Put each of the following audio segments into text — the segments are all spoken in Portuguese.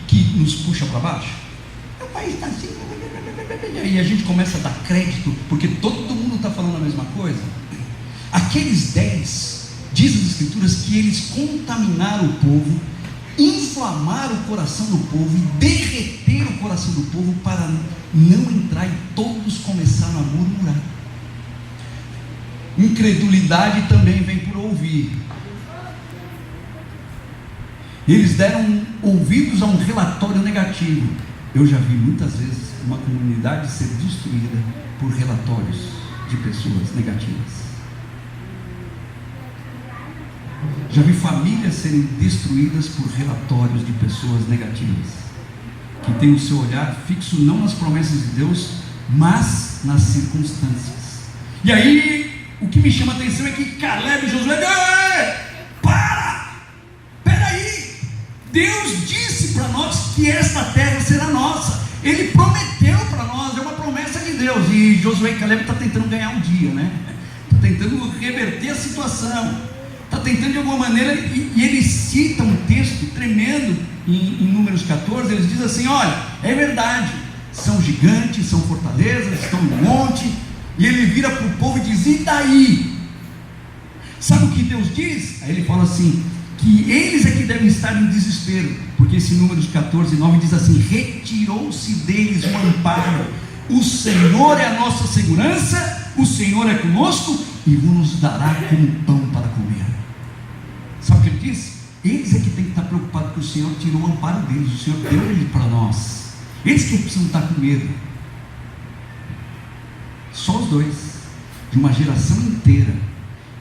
que nos puxa para baixo? O país está assim, e a gente começa a dar crédito, porque todo mundo está falando a mesma coisa. Aqueles 10, diz as Escrituras, que eles contaminaram o povo, inflamaram o coração do povo e derreteram o coração do povo para não entrar, e todos começaram a murmurar. Incredulidade também vem por ouvir. Eles deram ouvidos a um relatório negativo. Eu já vi muitas vezes uma comunidade ser destruída por relatórios de pessoas negativas. Já vi famílias serem destruídas por relatórios de pessoas negativas, que têm o seu olhar fixo não nas promessas de Deus, mas nas circunstâncias. E aí, o que me chama a atenção é que Caleb e Josué, peraí, Deus disse para nós que esta terra será nossa, Ele prometeu para nós, é uma promessa de Deus. E Josué e Caleb estão tentando ganhar um dia, né? Estão tentando reverter a situação, está tentando de alguma maneira, e eles citam um texto tremendo em Números 14. Eles dizem assim: olha, é verdade, são gigantes, são fortalezas, estão no monte. E ele vira para o povo e diz: e daí? Sabe o que Deus diz? Aí ele fala assim, que eles é que devem estar em desespero, porque esse Números 14, 9 diz assim: retirou-se deles o amparo, o Senhor é a nossa segurança, o Senhor é conosco e nos dará como pão para comer. Sabe o que ele diz? Eles é que tem que estar preocupados, que o Senhor tirou o amparo deles, o Senhor deu ele para nós. Eles que precisam estar com medo. Só os dois, de uma geração inteira.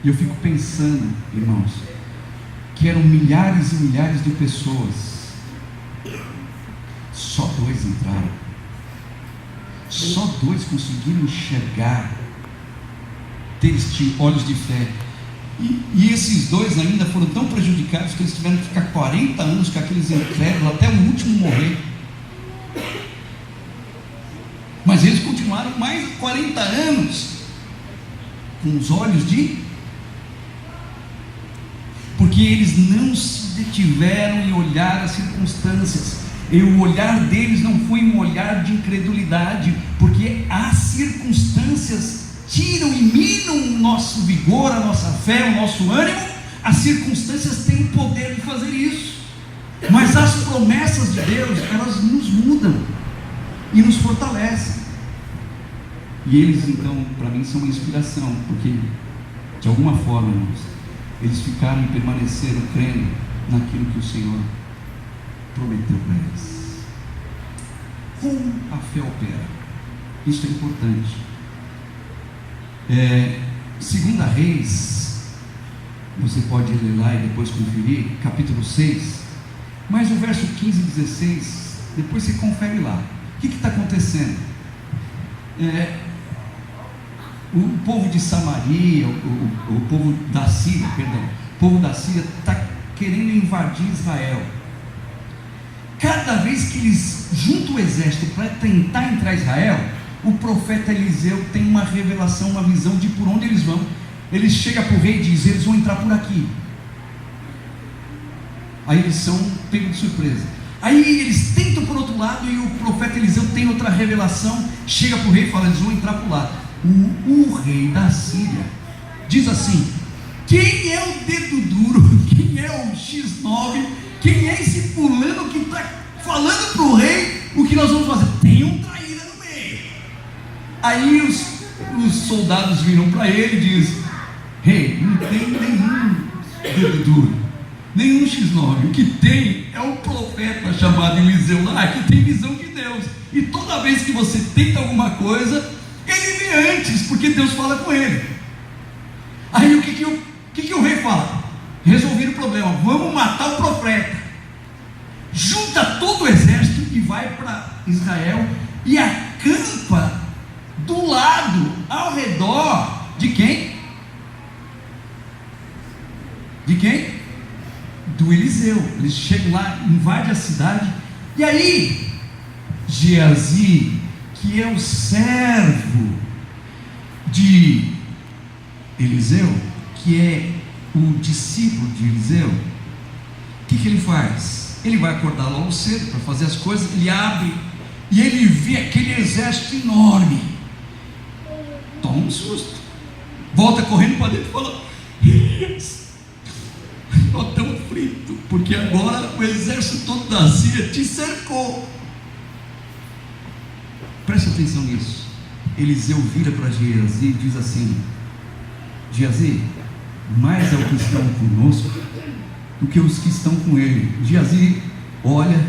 E eu fico pensando, irmãos, que eram milhares e milhares de pessoas, só 2 entraram, só 2 conseguiram enxergar, ter olhos de fé. E esses 2 ainda foram tão prejudicados que eles tiveram que ficar 40 anos com aqueles incrédulos até o último morrer. Mas eles continuaram mais de 40 anos com os olhos de... porque eles não se detiveram em olhar as circunstâncias. E o olhar deles não foi um olhar de incredulidade, porque as circunstâncias tiram e minam o nosso vigor, a nossa fé, o nosso ânimo. As circunstâncias têm o poder de fazer isso, mas as promessas de Deus, elas nos mudam e nos fortalecem. E eles então, para mim, são uma inspiração, porque de alguma forma, irmãos, eles ficaram e permaneceram crendo naquilo que o Senhor prometeu para eles. Como a fé opera? Isso é importante. 2 Reis, você pode ler lá e depois conferir, capítulo 6, mas o verso 15 e 16, depois você confere lá. O que está acontecendo? O povo de Samaria, o povo da Síria, o povo da Síria está querendo invadir Israel. Cada vez que eles juntam o exército para tentar entrar em Israel, o profeta Eliseu tem uma revelação, uma visão de por onde eles vão. Ele chega para o rei e diz: eles vão entrar por aqui. Aí eles são pegos de surpresa. Aí eles tentam por outro lado, e o profeta Eliseu tem outra revelação, chega para o rei e fala: eles vão entrar por lá. O rei da Síria diz assim: quem é o dedo duro? Quem é o X9? Quem é esse fulano que está falando para o rei o que nós vamos fazer? Tem um traíra no meio. Aí os soldados viram para ele e dizem: rei, não tem nenhum dedo duro, nenhum X9. O que tem é o profeta chamado Eliseu lá, que tem visão de Deus. E toda vez que você tenta alguma coisa, ele vê antes, porque Deus fala com ele. Aí o que o rei fala? Resolver o problema, vamos matar o profeta. Junta todo o exército e vai para Israel e acampa do lado, ao redor de quem? De quem? Do Eliseu. Eles chegam lá, invadem a cidade, e aí Geazi, que é o servo de Eliseu, que é o discípulo de Eliseu, o que ele faz? ele vai acordar logo cedo para fazer as coisas, ele abre e ele vê aquele exército enorme, toma um susto, volta correndo para dentro e fala: estou tão frito, porque agora o exército todo da Síria te cercou. Preste atenção nisso. Eliseu vira para Geazi e diz assim: Geazi, mais é o que estão conosco do que os que estão com ele. Geazi olha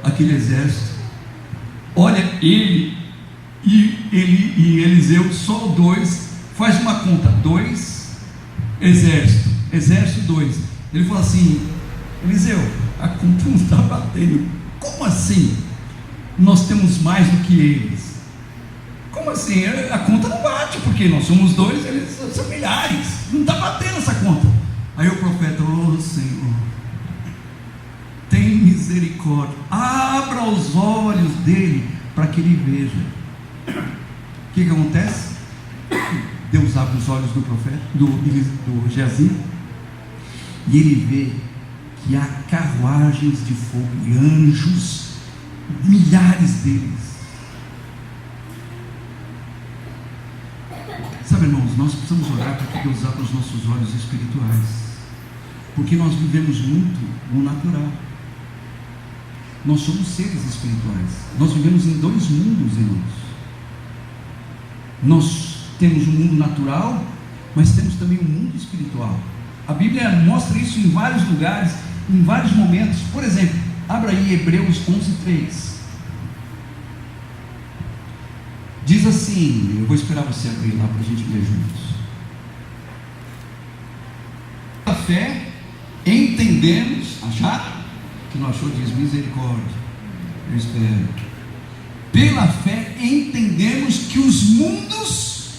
aquele exército, olha ele e Eliseu, só dois, faz uma conta: 2 exército 2. Ele fala assim: Eliseu, a conta não está batendo. Como assim? Nós temos mais do que eles. Como assim? A conta não bate, porque nós somos 2, eles são milhares. Não está batendo essa conta. Aí o profeta: oh Senhor, tem misericórdia, abra os olhos dele para que ele veja. O que acontece? Deus abre os olhos do profeta, do Geazi, e ele vê que há carruagens de fogo e anjos, milhares deles. Sabe, irmãos, nós precisamos orar para que Deus abra os nossos olhos espirituais, porque nós vivemos muito no natural. Nós somos seres espirituais, nós vivemos em 2 mundos, irmãos. Nós temos um mundo natural, mas temos também um mundo espiritual. A Bíblia mostra isso em vários lugares, em vários momentos. Por exemplo, abra aí Hebreus 11:3. Diz assim, eu vou esperar você abrir lá para a gente ler juntos. Pela fé entendemos, acharam? Que não achou, diz misericórdia. Eu espero. Pela fé entendemos que os mundos,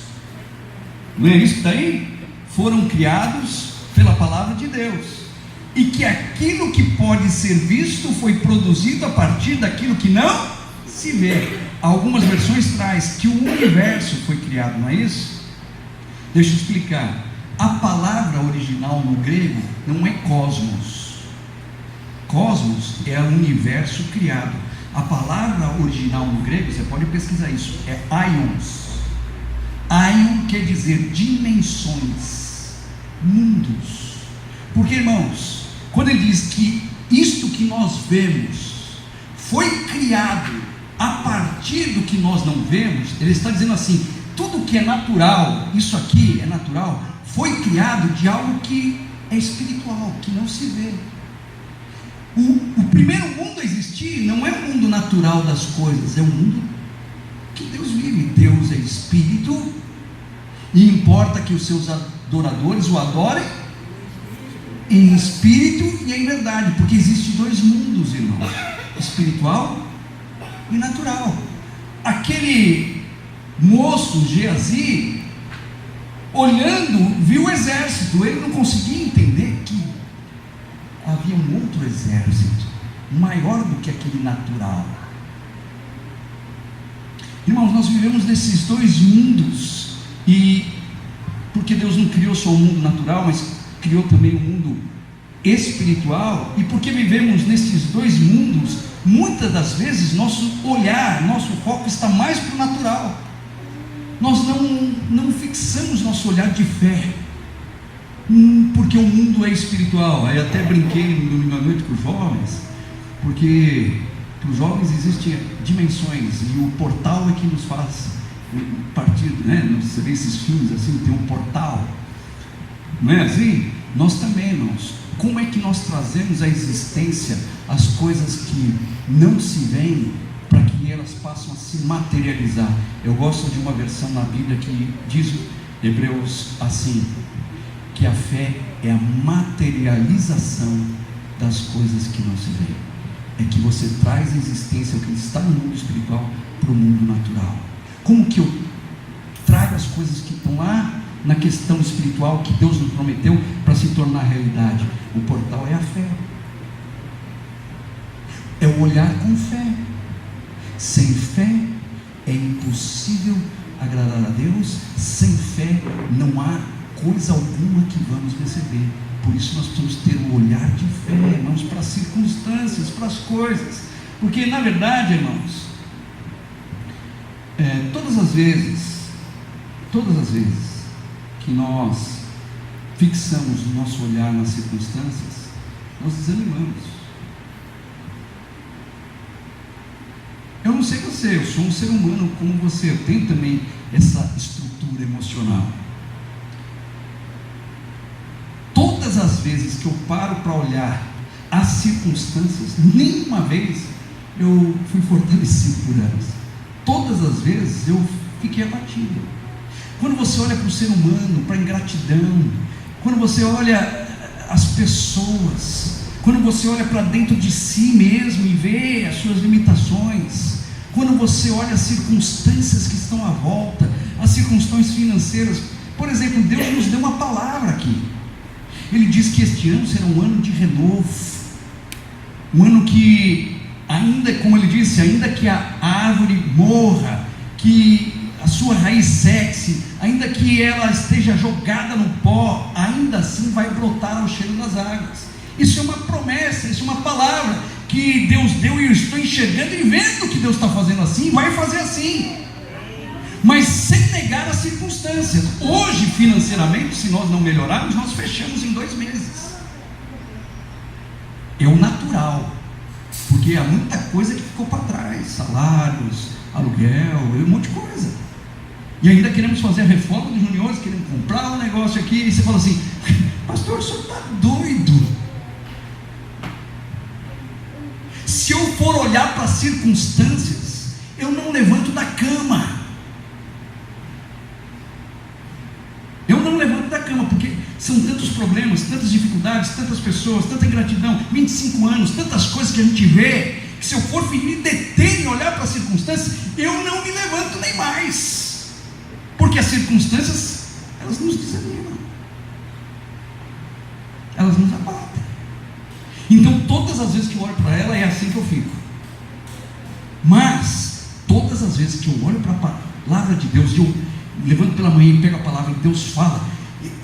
não é isso que está aí? Foram criados pela palavra de Deus, e que aquilo que pode ser visto foi produzido a partir daquilo que não se vê. Algumas versões traz que o universo foi criado, não é isso? Deixa eu explicar. A palavra original no grego não é cosmos. Cosmos é o universo criado. A palavra original no grego, você pode pesquisar isso, é aions. Aion quer dizer dimensões, mundos. Porque, irmãos, quando ele diz que isto que nós vemos foi criado a partir do que nós não vemos, ele está dizendo assim: tudo que é natural, isso aqui é natural, foi criado de algo que é espiritual, que não se vê. O primeiro mundo a existir não é o mundo natural das coisas, é o mundo que Deus vive. Deus é espírito, e importa que os seus adoradores o adorem em espírito e em verdade, porque existem 2 mundos, irmãos: espiritual e natural. Aquele moço Geazi, olhando, viu o exército. Ele não conseguia entender que havia um outro exército maior do que aquele natural. Irmãos, nós vivemos nesses 2 mundos, e porque Deus não criou só o mundo natural, mas criou também o mundo espiritual, e porque vivemos nesses 2 mundos, muitas das vezes nosso olhar, nosso foco está mais para o natural. Nós não fixamos nosso olhar de fé, porque o mundo é espiritual. Aí até brinquei no domingo à noite com os jovens, porque para os jovens existem dimensões, e o portal é que nos faz partir, né? Você vê esses filmes assim, tem um portal, não é assim? Nós também, irmãos, como é que nós trazemos à existência as coisas que não se veem, para que elas passem a se materializar? Eu gosto de uma versão na Bíblia que diz, Hebreus, assim, que a fé é a materialização das coisas que não se veem. É que você traz à existência o que está no mundo espiritual para o mundo natural. Como que eu trago as coisas que estão lá na questão espiritual, que Deus nos prometeu, para se tornar realidade? O portal é a fé, é o olhar com fé. Sem fé é impossível agradar a Deus. Sem fé não há coisa alguma que vamos receber. Por isso nós precisamos ter um olhar de fé, irmão. irmãos, para as circunstâncias, para as coisas. Porque, na verdade, irmãos, todas as vezes que nós fixamos o nosso olhar nas circunstâncias, nós desanimamos. Eu não sei você, eu sou um ser humano como você, eu tenho também essa estrutura emocional. Todas as vezes que eu paro para olhar as circunstâncias, nenhuma vez eu fui fortalecido por elas. Todas as vezes eu fiquei abatido. Quando você olha para o ser humano, para a ingratidão, quando você olha as pessoas, quando você olha para dentro de si mesmo e vê as suas limitações, quando você olha as circunstâncias que estão à volta, as circunstâncias financeiras, por exemplo, Deus nos deu uma palavra aqui. Ele diz que este ano será um ano de renovo, um ano que, ainda, como ele disse, ainda que a árvore morra, que a sua raiz seque, ainda que ela esteja jogada no pó, ainda assim vai brotar ao cheiro das águas. Isso é uma promessa, isso é uma palavra que Deus deu, e eu estou enxergando e vendo que Deus está fazendo assim, vai fazer assim, mas sem negar as circunstâncias. Hoje, financeiramente, se nós não melhorarmos, nós fechamos em 2 meses. É o natural, porque há muita coisa que ficou para trás, salários, aluguel, um monte de coisa, e ainda queremos fazer a reforma dos juniores, queremos comprar um negócio aqui, e você fala assim: pastor, o senhor está doido? Se eu for olhar para as circunstâncias, eu não levanto da cama. Eu não levanto da cama, porque são tantos problemas, tantas dificuldades, tantas pessoas, tanta ingratidão, 25 anos, tantas coisas que a gente vê, que se eu for me deter e olhar para as circunstâncias, eu não me levanto nem mais, porque as circunstâncias, elas nos desanimam, elas nos abatem. Então todas as vezes que eu olho para ela, é assim que eu fico. Mas todas as vezes que eu olho para a palavra de Deus, e eu levanto pela manhã e pego a palavra e Deus fala,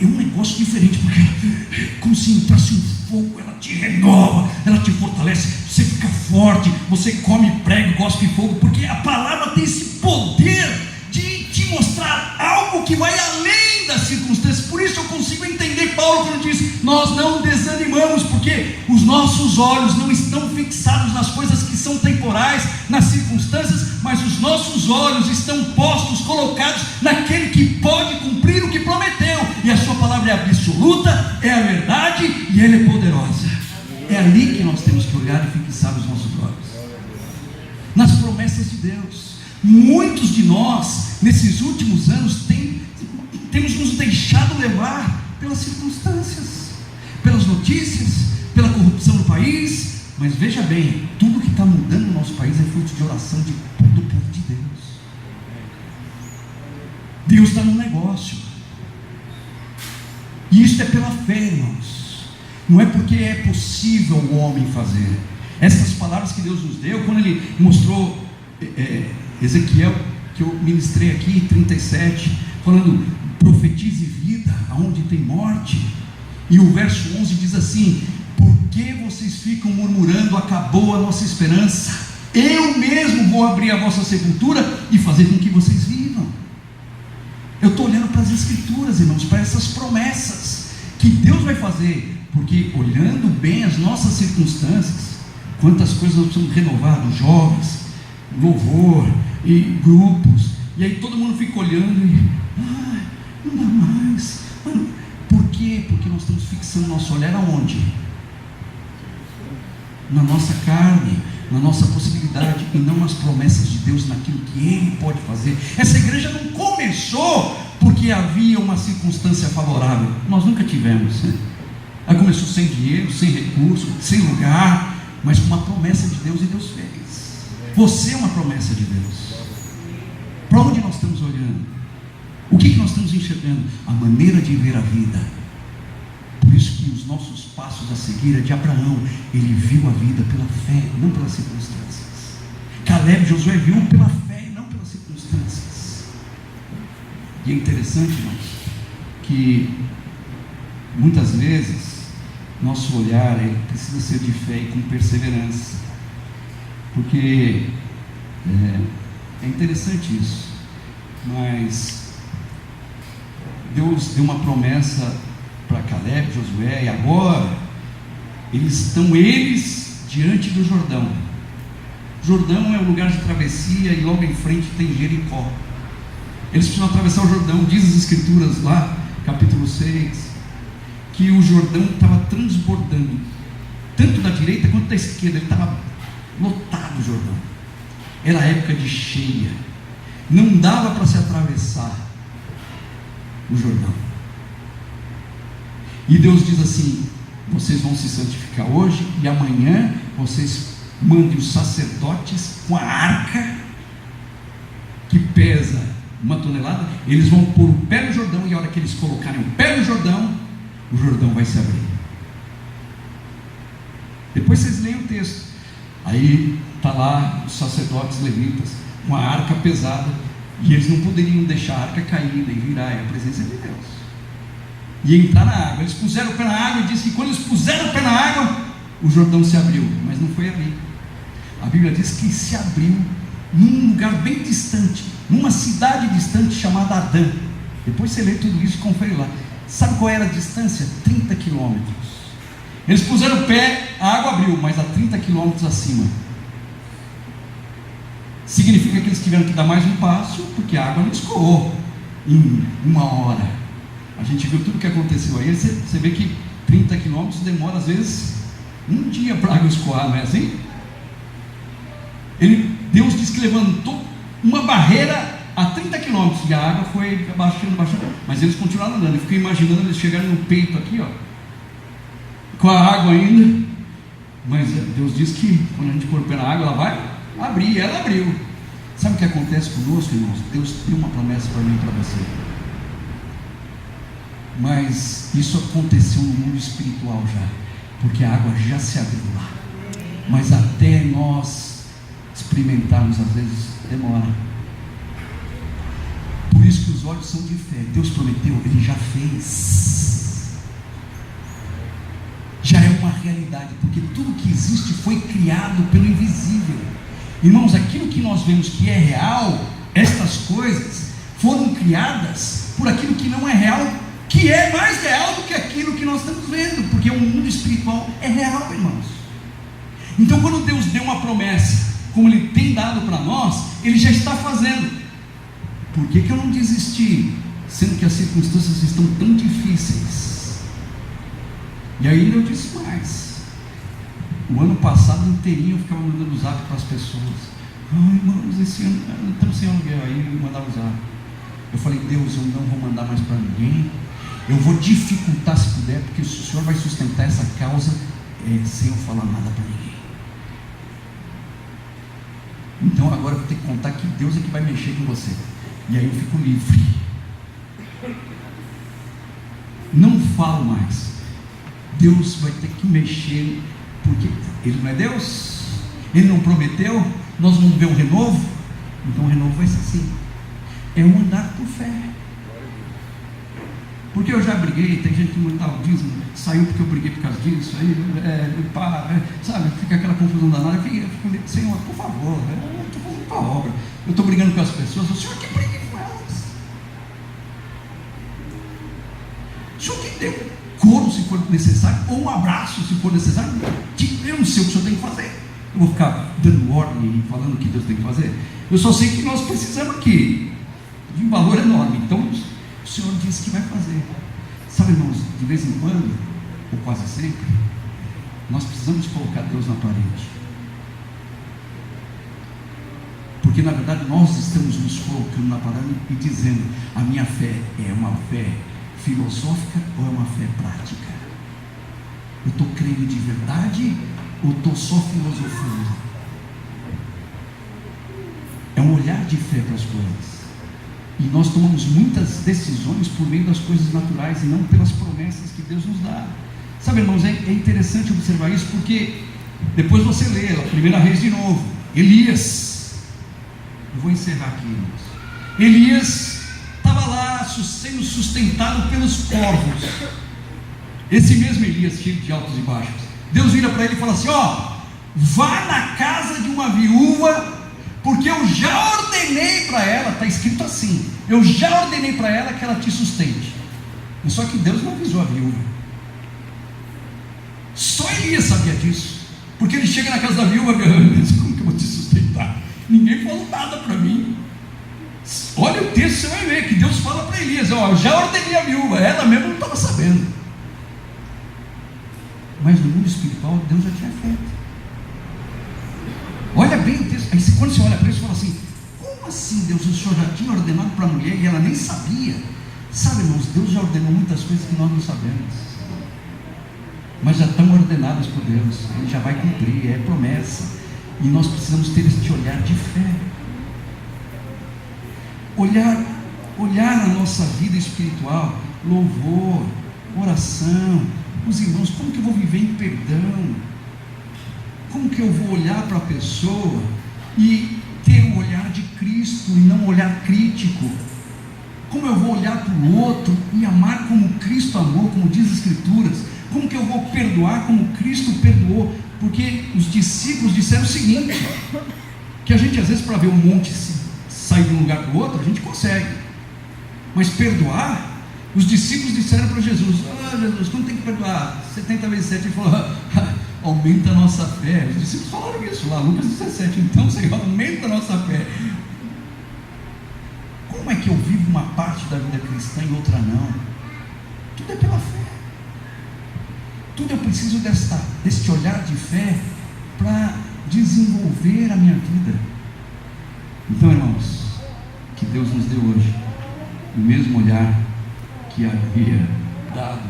é um negócio diferente, porque é como se entrasse um fogo, ela te renova, ela te fortalece, você fica forte, você come prego, gospe fogo, porque a palavra tem esse poder de te mostrar algo que vai além das circunstâncias. Por isso eu consigo entender Paulo quando diz: nós não desanimamos, porque os nossos olhos não estão fixados nas coisas que são temporais, nas circunstâncias, mas os nossos olhos estão postos, colocados naquele que pode cumprir o que prometeu, e a sua palavra é absoluta, é a verdade, e ela é poderosa. É ali que nós temos que olhar e fixar os nossos olhos, nas promessas de Deus. Muitos de nós, nesses últimos anos, temos nos deixado levar pelas circunstâncias, pelas notícias, pela corrupção do país. Mas veja bem, tudo que está mudando no nosso país é fruto de oração de todo o povo de Deus. Deus está no negócio, e isso é pela fé, irmãos. Não é porque é possível o homem fazer. Essas palavras que Deus nos deu, quando Ele mostrou Ezequiel, que eu ministrei aqui, 37, falando: profetize vida aonde tem morte. E o verso 11 diz assim: por que vocês ficam murmurando, acabou a nossa esperança? Eu mesmo vou abrir a vossa sepultura e fazer com que vocês vivam. Eu estou olhando para as escrituras, irmãos, para essas promessas que Deus vai fazer, porque olhando bem as nossas circunstâncias, quantas coisas nós precisamos renovar, jovens, louvor e grupos, e aí todo mundo fica olhando e não dá mais. Por quê? Porque nós estamos fixando nosso olhar aonde? Na nossa carne, na nossa possibilidade, e não nas promessas de Deus, naquilo que Ele pode fazer. Essa igreja não começou porque havia uma circunstância favorável. Nós nunca tivemos, né? Ela começou sem dinheiro, sem recurso, sem lugar, mas com uma promessa de Deus, e Deus fez. Você é uma promessa de Deus. Para onde nós estamos olhando? O que nós estamos enxergando? A maneira de ver a vida. Por isso que os nossos passos a seguir é de Abraão. Ele viu a vida pela fé, não pelas circunstâncias. Caleb e Josué viu pela fé e não pelas circunstâncias. E é interessante, irmãos, que muitas vezes nosso olhar precisa ser de fé e com perseverança, porque é interessante isso, mas Deus deu uma promessa para Caleb, Josué, e agora estão diante do Jordão. Jordão é um lugar de travessia e logo em frente tem Jericó. Eles precisam atravessar o Jordão. Diz as escrituras lá, capítulo 6, que o Jordão estava transbordando, tanto da direita quanto da esquerda. Ele estava lotado, o Jordão. Era época de cheia, não dava para se atravessar o Jordão. E Deus diz assim: vocês vão se santificar hoje, e amanhã vocês mandem os sacerdotes com a arca, que pesa 1 tonelada, eles vão pôr o pé no Jordão, e a hora que eles colocarem o pé no Jordão, o Jordão vai se abrir. Depois vocês leem o texto, aí está lá os sacerdotes levitas com a arca pesada, e eles não poderiam deixar a arca cair nem virar, é a presença de Deus, e entrar na água. Eles puseram o pé na água, e diz que quando eles puseram o pé na água, o Jordão se abriu, mas não foi ali. A Bíblia diz que se abriu num lugar bem distante, numa cidade distante chamada Adã. Depois você lê tudo isso e confere lá. Sabe qual era a distância? 30 quilômetros. Eles puseram o pé, a água abriu, mas a 30 quilômetros acima. Significa que eles tiveram que dar mais um passo, porque a água não escoou em 1 hora. A gente viu tudo o que aconteceu aí. Você vê que 30 quilômetros demora às vezes um dia para a água escoar, não é assim? Deus diz que levantou uma barreira a 30 quilômetros, e a água foi baixando, mas eles continuaram andando. Eu fiquei imaginando eles chegarem no peito aqui, ó, com a água ainda. Mas Deus diz que quando a gente pôr o pé na água, ela vai abrir, e ela abriu. Sabe o que acontece conosco, irmãos? Deus tem uma promessa para mim e para você, mas isso aconteceu no mundo espiritual já, porque a água já se abriu lá, mas até nós experimentarmos, às vezes demora. Por isso que os olhos são de fé. Deus prometeu, Ele já fez, já é uma realidade, porque tudo que existe foi criado pelo invisível. Irmãos, aquilo que nós vemos que é real, estas coisas foram criadas por aquilo que não é real, que é mais real do que aquilo que nós estamos vendo, porque o mundo espiritual é real, irmãos. Então, quando Deus deu uma promessa, como Ele tem dado para nós, Ele já está fazendo. Por que eu não desisti, sendo que as circunstâncias estão tão difíceis? E aí eu disse mais. O ano passado inteirinho eu ficava mandando zap para as pessoas: ai, irmãos, esse ano estamos sem aluguel. Aí eu mandava zap. Eu falei: Deus, eu não vou mandar mais para ninguém, eu vou dificultar se puder, porque o Senhor vai sustentar essa causa sem eu falar nada para ninguém. Então agora eu vou ter que contar que Deus é que vai mexer com você, e aí eu fico livre. Não falo mais. Deus vai ter que mexer, porque Ele não é Deus, Ele não prometeu, nós vamos ver um renovo. Então o renovo vai ser assim, é um andar por fé. Porque eu já briguei, tem gente que não dá o dízimo, saiu porque eu briguei por causa disso, aí sabe, fica aquela confusão danada. Eu fico, Senhor, por favor, eu estou fazendo tua obra, eu estou brigando com as pessoas, o Senhor que brigue com elas, o Senhor que dê couro se for necessário, ou um abraço se for necessário. Eu não sei o que o Senhor tem que fazer, eu vou ficar dando ordem e falando o que Deus tem que fazer. Eu só sei que nós precisamos aqui de um valor enorme, então o Senhor disse que vai fazer. Sabe, irmãos, de vez em quando, ou quase sempre, nós precisamos colocar Deus na parede, porque na verdade nós estamos nos colocando na parede e dizendo: a minha fé é uma fé filosófica ou é uma fé prática? Eu estou crendo de verdade ou estou só filosofando? É um olhar de fé para as coisas. E nós tomamos muitas decisões por meio das coisas naturais e não pelas promessas que Deus nos dá. Sabe, irmãos, é interessante observar isso, porque depois você lê a 1 Reis de novo, Elias. Eu vou encerrar aqui, irmãos. Elias estava lá sendo sustentado pelos corvos. esse mesmo Elias, cheio de altos e baixos, Deus vira para ele e fala assim: ó, vá na casa de uma viúva, porque eu já ordenei para ela, está escrito assim, eu já ordenei para ela que ela te sustente. Mas só que Deus não avisou a viúva. Só Elias sabia disso, porque ele chega na casa da viúva: como que eu vou te sustentar? Ninguém falou nada para mim. Olha o texto, você vai ver que Deus fala para Elias: ó, eu já ordenei a viúva, ela mesmo não estava sabendo. Mas no mundo espiritual Deus já tinha feito. Olha bem o texto. Aí quando você olha para isso, você fala assim: como assim Deus? O Senhor já tinha ordenado para a mulher e ela nem sabia? Sabe, irmãos, Deus já ordenou muitas coisas que nós não sabemos, mas já estão ordenadas por Deus. Ele já vai cumprir, é promessa. E nós precisamos ter este olhar de fé. Olhar a nossa vida espiritual, louvor, oração. Os irmãos, como que eu vou viver em perdão? Como que eu vou olhar para a pessoa e ter um olhar de Cristo e não um olhar crítico? Como eu vou olhar para o outro e amar como Cristo amou, como diz as Escrituras? Como que eu vou perdoar como Cristo perdoou? Porque os discípulos disseram o seguinte, que a gente às vezes, para ver um monte sair de um lugar para o outro, a gente consegue, mas perdoar, os discípulos disseram para Jesus: Jesus, como tem que perdoar? 70 vezes 7. Ele falou: aumenta a nossa fé. Os discípulos falaram isso lá, Lucas 17. Então, Senhor, aumenta a nossa fé. Como é que eu vivo uma parte da vida cristã e outra não? Tudo é pela fé. Tudo eu preciso deste olhar de fé para desenvolver a minha vida. Então, irmãos, que Deus nos dê hoje o mesmo olhar que havia dado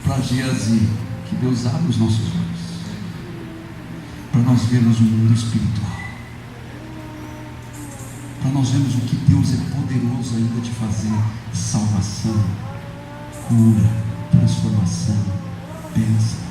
para Geazi. Que Deus abra os nossos olhos para nós vermos o mundo espiritual, para nós vermos o que Deus é poderoso ainda de fazer: salvação, cura, transformação, bênção.